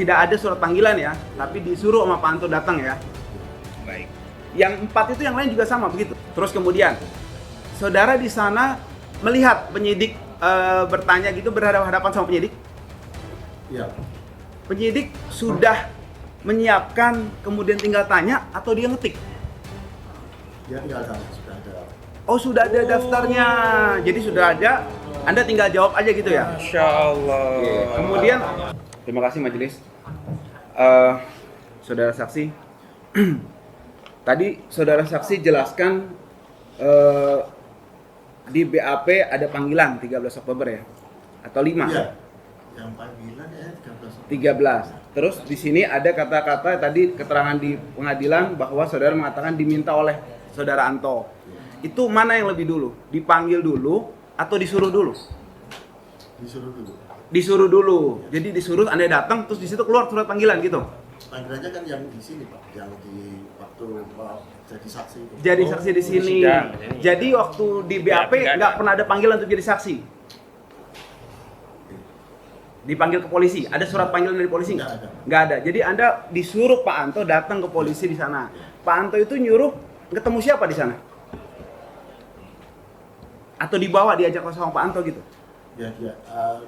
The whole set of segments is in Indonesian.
Tidak ada surat panggilan ya, tapi disuruh sama Pak Anto datang ya. Baik. Yang 4 itu yang lain juga sama begitu. Terus kemudian, saudara di sana melihat penyidik bertanya gitu berhadapan sama penyidik. Iya. Penyidik sudah menyiapkan, kemudian tinggal tanya atau dia ngetik? Dia tinggal tanya, sudah ada. Oh sudah ada daftarnya, jadi sudah ada. Anda tinggal jawab aja gitu ya. Masya Allah. Oke, kemudian, terima kasih majelis. Saudara saksi, tadi saudara saksi jelaskan di BAP ada panggilan 13 Oktober ya, atau 5? Iya. Yang panggilan ya 13. 13. Terus di sini ada kata-kata tadi keterangan di pengadilan bahwa saudara mengatakan diminta oleh saudara Anto. Itu mana yang lebih dulu? Dipanggil dulu atau disuruh dulu? Disuruh dulu. Disuruh dulu. Jadi disuruh Anda datang terus di situ keluar surat panggilan gitu. Panggilannya kan yang di sini Pak, yang di waktu jadi saksi. Jadi saksi di sini. sidang. Jadi waktu di BAP nggak ada. nggak pernah ada panggilan untuk jadi saksi. Dipanggil ke polisi. Ada surat panggilan dari polisi Nggak ada. Nggak ada. Jadi Anda disuruh Pak Anto datang ke polisi di sana. Pak Anto itu nyuruh ketemu siapa di sana? Atau dibawa diajak sama Pak Anto gitu? Ya dia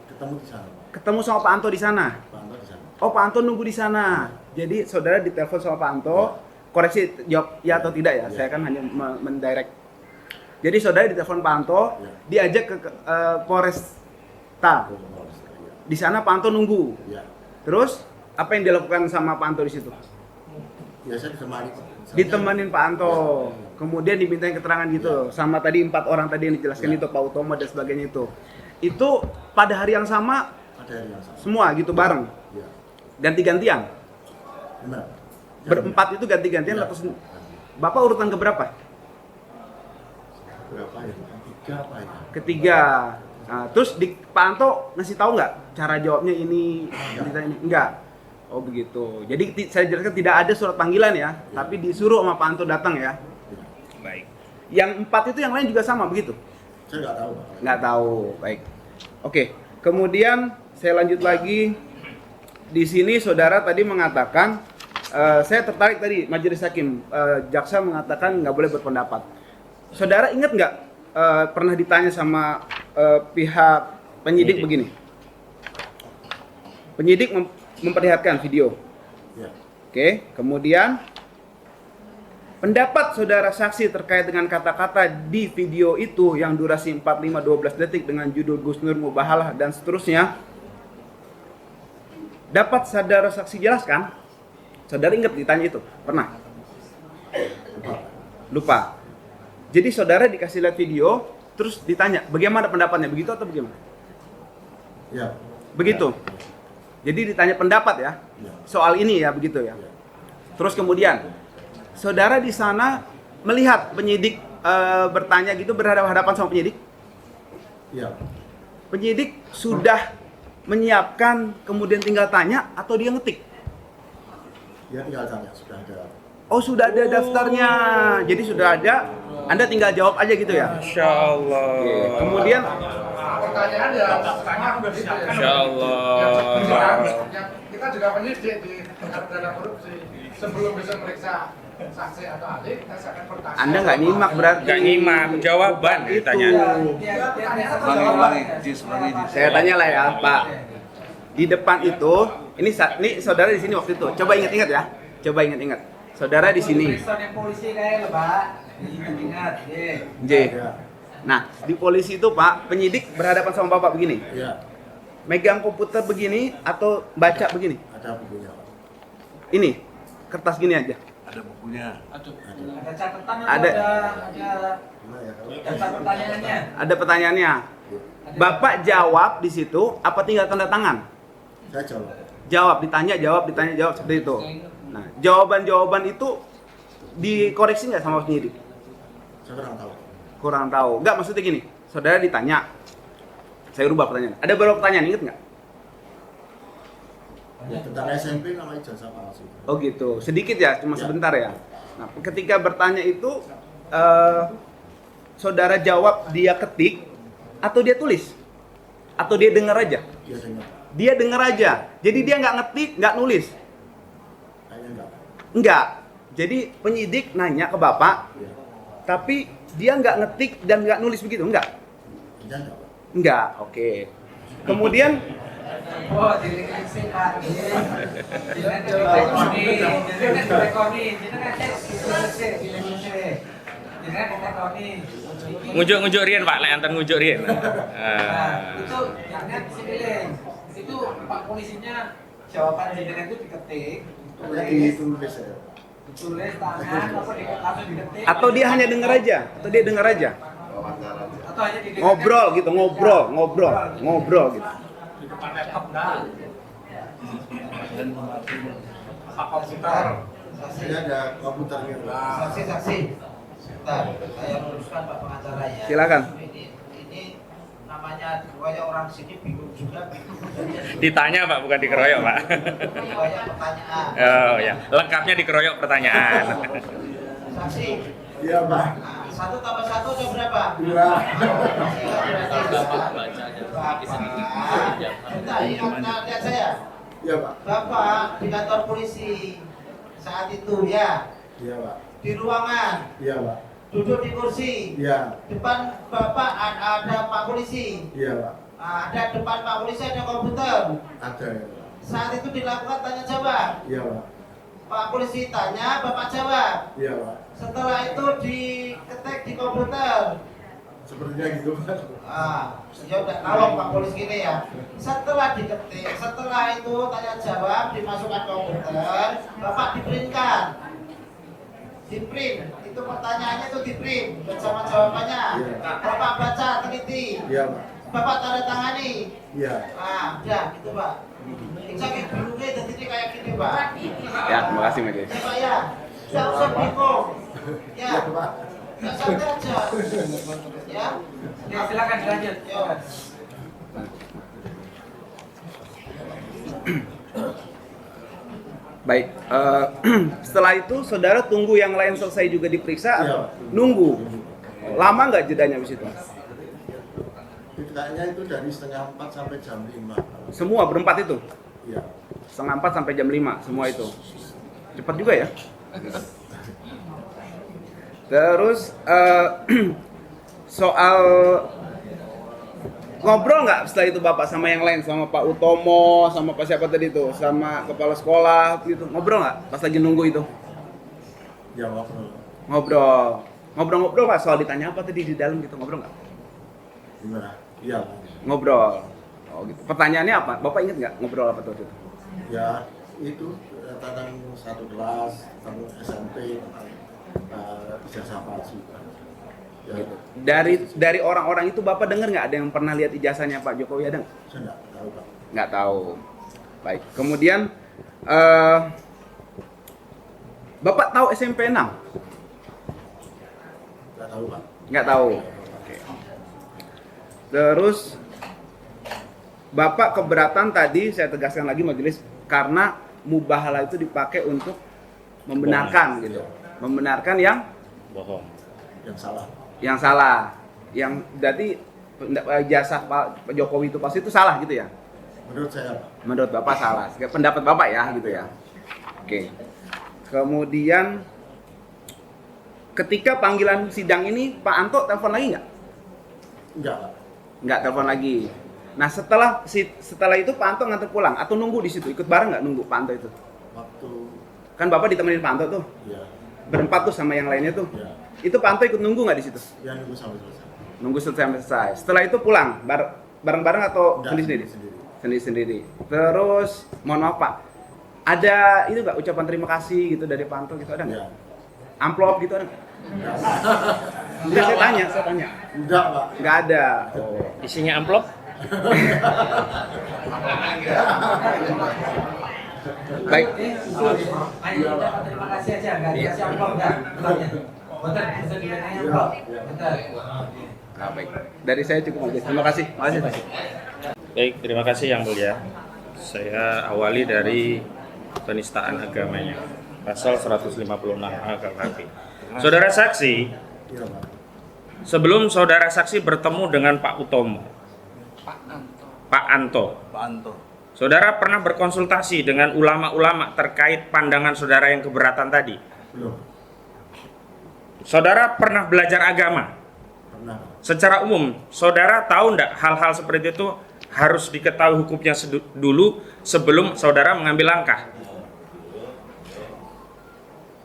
ketemu di sana Pak. Ketemu sama Pak Anto di sana. Pak Anto di sana. Oh, Pak Anto nunggu di sana. Jadi saudara ditelepon sama Pak Anto, koreksi jawab ya atau tidak ya. Ya. Saya kan hanya mendirect. Jadi saudara ditelepon Pak Anto, Ya. diajak ke Polresta. Di sana Pak Anto nunggu. Ya. Terus apa yang dilakukan sama Pak Anto di situ? Ya saya ditemani Pak. Ditemanin Pak Anto. Ya. Kemudian dimintain keterangan gitu. Sama tadi 4 orang tadi yang dijelaskan Ya. itu, Pak Utomo dan sebagainya itu. Itu pada hari yang sama Ada yang sama. semua gitu bareng. Ya. Ganti-gantian. Benar. Berempat itu ganti-gantian Ya. atau Bapak urutan keberapa? Berapa ya? Tiga apa ya? Ketiga. Nah, terus di Pak Anto ngasih tahu nggak cara jawabnya ini, ditanya ini? Enggak. Oh begitu. Jadi saya jelaskan tidak ada surat panggilan ya, tapi disuruh sama Pak Anto datang ya. Ya. Baik. Yang 4 itu yang lain juga sama begitu? Saya nggak tahu Pak. Nggak tahu. Baik. Oke. Kemudian saya lanjut lagi. Di sini saudara tadi mengatakan, saya tertarik tadi majelis hakim, jaksa mengatakan nggak boleh berpendapat. Saudara ingat nggak pernah ditanya sama pihak penyidik begini? Penyidik memperlihatkan video. Ya. Oke, kemudian pendapat saudara saksi terkait dengan kata-kata di video itu yang durasi 45-12 detik dengan judul Gus Nur Mubahalah dan seterusnya. Dapat saudara saksi jelaskan? Saudara ingat ditanya itu? Pernah? Lupa. Jadi saudara dikasih lihat video, terus ditanya, bagaimana pendapatnya? Begitu atau bagaimana? Ya. Begitu. Jadi ditanya pendapat ya, Ya. soal ini ya, begitu ya. Ya. Terus kemudian, saudara di sana melihat penyidik bertanya gitu berhadapan sama penyidik. Ya. Penyidik sudah menyiapkan, kemudian tinggal tanya atau dia ngetik? Dia tinggal tanya, sudah ada. Oh sudah ada daftarnya, jadi sudah ada. Anda tinggal jawab aja gitu ya. Masya Allah. Oke, kemudian pertanyaan ya sama udah gitu ya. Masya Allah. Kita juga penyidik di pidana korupsi. Sebelum bisa meriksa saksi atau ahli, kita akan bertanya. Anda nggak nyimak berarti. Nggak nyimak, jawaban Itu. ditanya. Saya tanya lah ya Pak. Di depan itu, ini saudara di sini waktu itu. Coba ingat-ingat ya. Coba ingat-ingat. Saudara di sini. polisi kayak lo Pak. Ingat, J. Nah, di polisi itu Pak, penyidik berhadapan sama Bapak begini. Ya. Megang komputer begini atau baca begini. Ada bukunya Pak. Ini, kertas gini aja. Ada bukunya. Ada catatan atau Ada. Gimana ya kalau? daftar pertanyaannya? Ada pertanyaannya. Bapak jawab di situ, apa tinggal tanda tangan? Saya jawab. Jawab, ditanya, jawab seperti itu. Nah, jawaban-jawaban itu dikoreksi nggak sama penyidik? Saya kurang tahu. Kurang tahu. Nggak, maksudnya gini, saudara ditanya, saya rubah pertanyaan. Ada beberapa pertanyaan, inget nggak? Ya, tentang SMP namanya ijazah palsu. Oh gitu, sedikit ya, cuma Ya. sebentar ya. Nah, ketika bertanya itu, saudara jawab dia ketik, atau dia tulis? Atau dia dengar aja? Dia dengar. Dia dengar aja. Jadi dia nggak ngetik, nggak nulis. Kayaknya enggak. Enggak. Jadi penyidik nanya ke Bapak, Iya. tapi dia nggak ngetik dan nggak nulis begitu, enggak? Kayaknya enggak, Pak. Enggak, oke. Kemudian Oh, dilirik sih Pak. Jangan direkoni, jangan direkoni, jangan direkoni. Ngujuk rien Pak, lek anten ngujuk rien. Nah, itu jangan dipilih. Itu Pak polisinya jawaban jenengan itu diketik, Kayaknya ditulis ya. ditulis tangan langsung diketik. atau dia hanya dengar aja, atau dia dengar aja. Atau hanya didengarkan. Ngobrol gitu, ngobrol gitu. Di depan laptop enggak. Apa komputer? Saya ada komputernya. Saksi. Sebentar, saya luruskan Pak pengacara ya. Silakan. Ini namanya banyak orang sini bingung juga. Ditanya Pak, bukan dikeroyok Pak. Banyak pertanyaan. Oh ya, lengkapnya dikeroyok pertanyaan. Saksi. Iya, Pak. Nah, 1 tambah 1 udah berapa? 2. Lihat saya. Iya, Pak. Bapak di kantor polisi saat itu ya, Iya, Pak. di ruangan, Iya, Pak. duduk di kursi. Iya. Depan Bapak ada Pak polisi. Iya, Pak. Nah, ada depan Pak polisi ada komputer. Ada ya, Pak. Saat itu dilakukan tanya jawab. Iya, Pak. Pak polisi tanya, Bapak jawab. Iya, Pak. Setelah itu diketik di komputer. Sepertinya gitu, Pak. Ya udah kalau Pak polisi gini ya. Setelah diketik, setelah itu tanya jawab dimasukkan komputer, Bapak diprintkan. Diprint, itu pertanyaannya itu diprint bersama jawabannya. Iya. Bapak baca, teliti. Iya, Pak. Bapak tanda tangani. Iya. Udah gitu Pak. Saking bingungnya jadi kayak gini Pak. Ya, terima kasih Majelis. Ya Pak ya. Tidak usah bingung. Ya. Iya, Pak. Ya santai aja. Ya. Ya silakan dilanjut. Yo. Baik, setelah itu saudara tunggu yang lain selesai juga diperiksa, Iya. nunggu. Lama nggak jedanya habis itu? Kayaknya itu dari setengah 4 sampai jam 5. Semua berempat itu? Iya. Setengah 4 sampai jam 5, semua itu. Cepat juga ya? Terus soal ngobrol nggak setelah itu Bapak sama yang lain, sama Pak Utomo, sama Pak siapa tadi itu, sama kepala sekolah gitu, ngobrol nggak pas lagi nunggu itu? Ya, ngobrol. Ngobrol Pak, soal ditanya apa tadi di dalam gitu, ngobrol nggak? Gimana? Iya. Ngobrol. Oh gitu. Pertanyaannya apa? Bapak ingat nggak ngobrol apa tuh? Ya, itu tentang satu kelas, tentang SMP, tentang ijazah palsu. Ya, Gitu. Dari orang-orang itu Bapak dengar nggak ada yang pernah lihat ijazahnya Pak Jokowi, ada nggak? saya nggak tahu, Pak. Nggak tahu. Baik. Kemudian Bapak tahu SMP 6? Nggak tahu, Pak. Nggak tahu. Oke. Terus Bapak keberatan tadi, saya tegaskan lagi majelis, karena mubahalah itu dipakai untuk membenarkan gitu. Membenarkan yang Bohong. Yang salah. yang berarti ijazah Pak Jokowi itu pasti itu salah gitu ya? Menurut saya, Pak. Menurut Bapak salah. Pendapat Bapak ya gitu ya. Oke. Kemudian ketika panggilan sidang ini Pak Anto telepon lagi nggak? Enggak, Pak. Nggak telepon lagi. Nah setelah itu Pak Anto nganter pulang atau nunggu di situ? Ikut bareng nggak nunggu Pak Anto itu? Waktu, Kan Bapak ditemenin Pak Anto tuh, ya, berempat tuh sama yang lainnya tuh. ya, Itu Pak Anto ikut nunggu nggak di situ? ya nunggu sampai selesai. Nunggu sampai selesai. Setelah itu pulang bareng-bareng atau Enggak, sendiri-sendiri? sendiri. Sendiri-sendiri. Terus mohon maaf Pak, ada itu nggak ucapan terima kasih gitu dari Pak Anto gitu, ada nggak? Ya. Amplop gitu ada nggak? Enggak. Enggak, saya tanya. Enggak, Pak. Nggak ada. Oh. Isinya amplop? Baik. Ayo terima kasih aja, nggak dikasih amplop dah. Bentar, bisa dilihatnya amplop. Bentar. Nah, baik. Dari saya cukup aja. Terima kasih. Baik, terima kasih Yang Mulia. Saya awali dari penistaan agamanya. Pasal 156A KUHP. Saudara saksi, Iya, Pak. sebelum saudara saksi bertemu dengan Pak Utomo, Pak Anto, saudara pernah berkonsultasi dengan ulama-ulama terkait pandangan saudara yang keberatan tadi? Belum. Saudara pernah belajar agama? Pernah. Secara umum, saudara tahu enggak hal-hal seperti itu harus diketahui hukumnya dulu sebelum saudara mengambil langkah?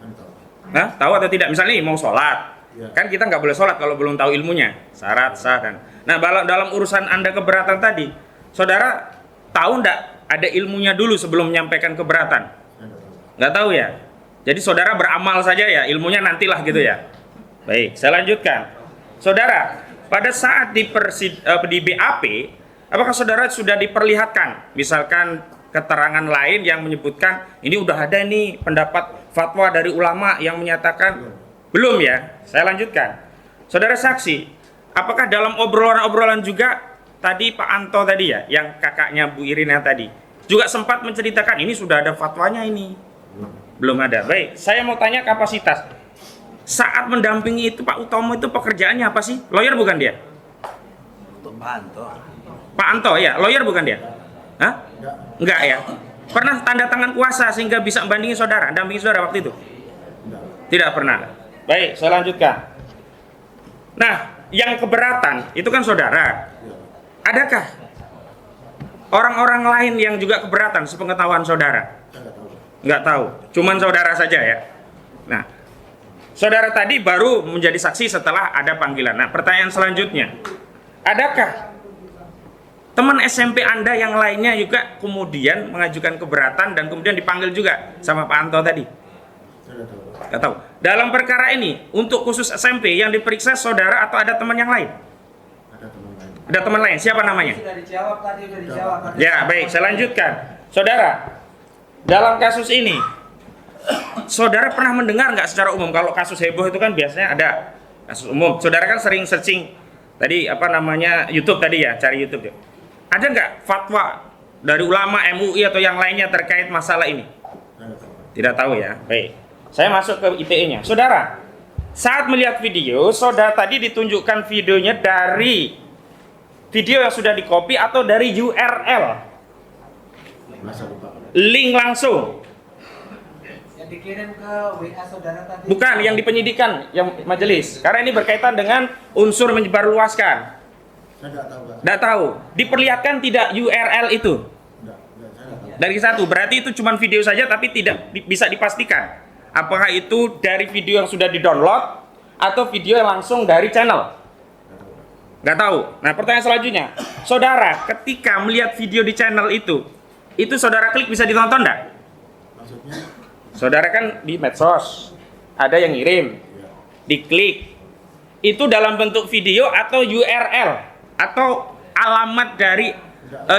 Mantap. Hah? Tahu atau tidak? Misalnya nih, mau sholat, Ya. kan kita nggak boleh sholat kalau belum tahu ilmunya, syarat sah dan. Nah, dalam urusan anda keberatan tadi, saudara tahu nggak ada ilmunya dulu sebelum menyampaikan keberatan? Saya nggak tahu. Nggak tahu ya. Jadi saudara beramal saja ya, ilmunya nantilah gitu ya. Baik, saya lanjutkan. Saudara, pada saat di BAP, apakah saudara sudah diperlihatkan, misalkan keterangan lain yang menyebutkan ini udah ada nih pendapat fatwa dari ulama yang menyatakan belum ya? Saya lanjutkan. Saudara saksi, apakah dalam obrolan-obrolan juga tadi Pak Anto tadi ya, yang kakaknya Bu Irina tadi, juga sempat menceritakan ini sudah ada fatwanya ini? Belum ada. Baik, saya mau tanya kapasitas. Saat mendampingi itu Pak Utomo itu pekerjaannya apa sih? Lawyer bukan dia? Untuk Pak Anto. Pak Anto ya, lawyer bukan dia? Hah? Enggak ya. Pernah tanda tangan kuasa sehingga bisa membandingi saudara, dampingi saudara waktu itu? Enggak. Tidak pernah. Baik, saya lanjutkan. Nah, yang keberatan itu kan saudara. Ya. Adakah orang-orang lain yang juga keberatan sepengetahuan saudara? Saya nggak tahu. Nggak tahu, cuman saudara saja ya. Nah, saudara tadi baru menjadi saksi setelah ada panggilan. Nah, pertanyaan selanjutnya, adakah teman SMP Anda yang lainnya juga kemudian mengajukan keberatan dan kemudian dipanggil juga sama Pak Anto tadi? Saya nggak tahu. Nggak tahu. Dalam perkara ini, untuk khusus SMP yang diperiksa saudara atau ada teman yang lain? Ada teman lain. Ada teman lain, siapa namanya? Sudah dijawab tadi, sudah dijawab. Ya, baik, saya lanjutkan. Saudara, dalam kasus ini, saudara pernah mendengar nggak secara umum, kalau kasus heboh itu kan biasanya ada kasus umum. Saudara kan sering searching tadi apa namanya YouTube tadi ya, cari YouTube ya. Ada nggak fatwa dari ulama MUI atau yang lainnya terkait masalah ini? Saya nggak tahu. Tidak tahu ya. Baik. Saya masuk ke ITE-nya. Saudara, saat melihat video, saudara tadi ditunjukkan videonya dari video yang sudah di-copy atau dari URL? Masa lupa. Link langsung. Yang dikirim ke WA saudara tadi. Bukan, yang di penyidikan, yang majelis. Karena ini berkaitan dengan unsur menyebarluaskan. Saya nggak tahu. Pak. Tidak tahu. Diperlihatkan tidak URL itu? Nggak, saya nggak tahu. Dari satu, berarti itu cuma video saja tapi tidak bisa dipastikan. Apakah itu dari video yang sudah di-download atau video yang langsung dari channel? Nggak tahu. Nah, pertanyaan selanjutnya. Saudara, ketika melihat video di channel itu saudara klik bisa ditonton nggak? Maksudnya? Saudara kan di medsos, ada yang ngirim, Ya. diklik. Itu dalam bentuk video atau URL atau alamat dari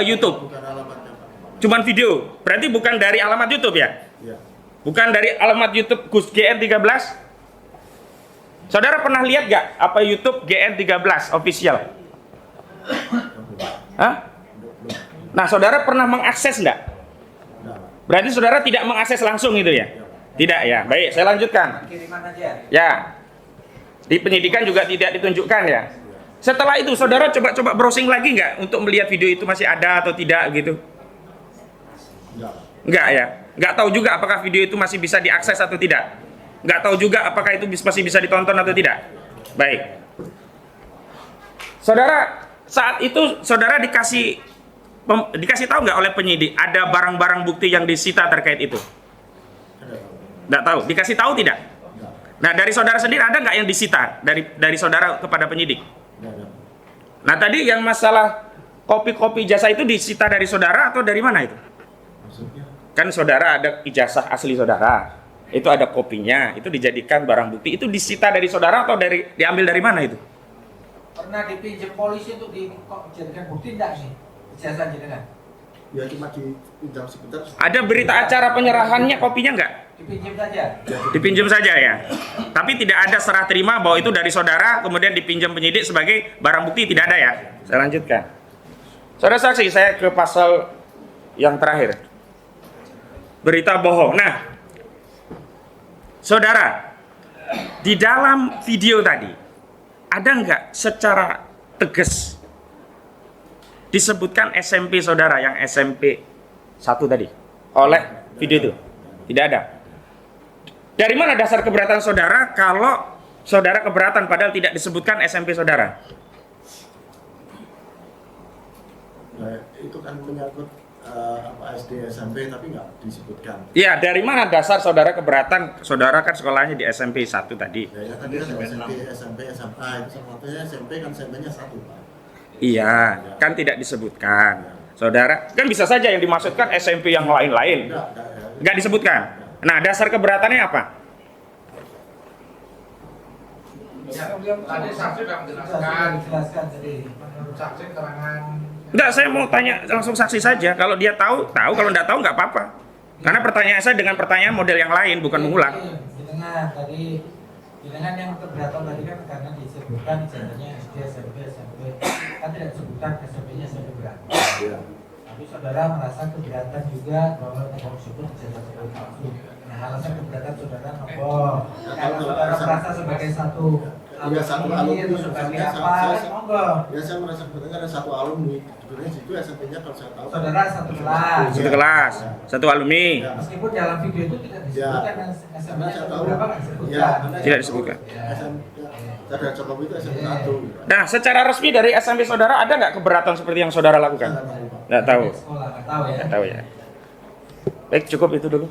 YouTube? Bukan alamatnya Pak. Cuman video. Berarti bukan dari alamat YouTube ya? Ya. Bukan dari alamat YouTube Gus GN13? Saudara pernah lihat gak apa YouTube GN13 official? Hah? Nah, saudara pernah mengakses nggak? Enggak, Pak. Berarti saudara tidak mengakses langsung itu ya? Tidak ya. Baik, saya lanjutkan. Kiriman aja. Ya. Di penyidikan juga tidak ditunjukkan ya. Setelah itu saudara coba-coba browsing lagi nggak untuk melihat video itu masih ada atau tidak gitu? Enggak. Enggak ya. Nggak tahu juga apakah video itu masih bisa diakses atau tidak. Nggak tahu juga apakah itu masih bisa ditonton atau tidak. Baik. Saudara, saat itu saudara dikasih tahu nggak oleh penyidik ada barang-barang bukti yang disita terkait itu? Saya nggak tahu. Nggak tahu. Dikasih tahu tidak? Enggak. Nah, dari saudara sendiri ada nggak yang disita dari saudara kepada penyidik? Enggak ada. Nah, tadi yang masalah kopi-kopi ijazah itu disita dari saudara atau dari mana itu? Maksudnya? Kan saudara ada ijazah asli saudara, itu ada kopinya, itu dijadikan barang bukti, itu disita dari saudara atau diambil dari mana itu? Pernah dipinjam polisi untuk dijadikan bukti enggak sih? Ijazah jenengan. Ya cuma dipinjam sebentar. Ada berita acara penyerahannya kopinya nggak? Dipinjam saja. Dipinjam saja ya. Tapi tidak ada serah terima bahwa itu dari saudara kemudian dipinjam penyidik sebagai barang bukti, tidak ada ya. Saya lanjutkan. Saudara saksi, saya ke pasal yang terakhir. Berita bohong. Nah, saudara, di dalam video tadi ada nggak secara tegas disebutkan SMP saudara yang SMP 1 tadi oleh video itu? Tidak ada. Dari mana dasar keberatan saudara kalau saudara keberatan padahal tidak disebutkan SMP saudara? Nah, itu kan menyangkut SD SMP tapi nggak disebutkan. Ya, dari mana dasar saudara keberatan? Saudara kan sekolahnya di SMP 1 tadi. Ya tadi kan SMP, SMA itu sebetulnya SMP kan SMP-nya 1 Pak. Iya, kan tidak disebutkan. Saudara, kan bisa saja yang dimaksudkan SMP yang lain-lain. Nggak disebutkan. Nah, dasar keberatannya apa? Ya, tadi saksi sudah menjelaskan. Jelaskan tadi. Menurut saksi keterangan Enggak, saya mau tanya langsung saksi saja. Kalau dia tahu, tahu. Kalau nggak tahu, nggak apa-apa. Karena pertanyaan saya dengan pertanyaan model yang lain, bukan mengulang. Dengan yang keberatan tadi kan karena disebutkan ijazahnya SD, SMP, SMP. Kan tidak disebutkan SMP-nya SMP berapa. Iya. Tapi saudara merasa keberatan juga bahwa tidak disebut ijazah sebagai palsu. Nah, alasan keberatan saudara apa? Karena saudara merasa sebagai satu Iya, satu alumni atau sebagai misalnya, apa? Monggo. Ya saya merasa kebetulan ada satu alumni. Sebenarnya situ SMP-nya kalau saya tahu. Saudara satu kelas. Satu kelas, satu alumni. Ya. Meskipun dalam video itu tidak disebutkan SMP-nya Saya satu tahu. berapa nggak disebutkan. Ya, Tidak disebutkan. SMP. Saudara Jokowi itu SMP 1. Nah, secara resmi dari SMP saudara ada nggak keberatan seperti yang saudara lakukan? Nggak tahu. Sekolah nggak tahu ya. Nggak tahu ya. Baik, cukup itu dulu.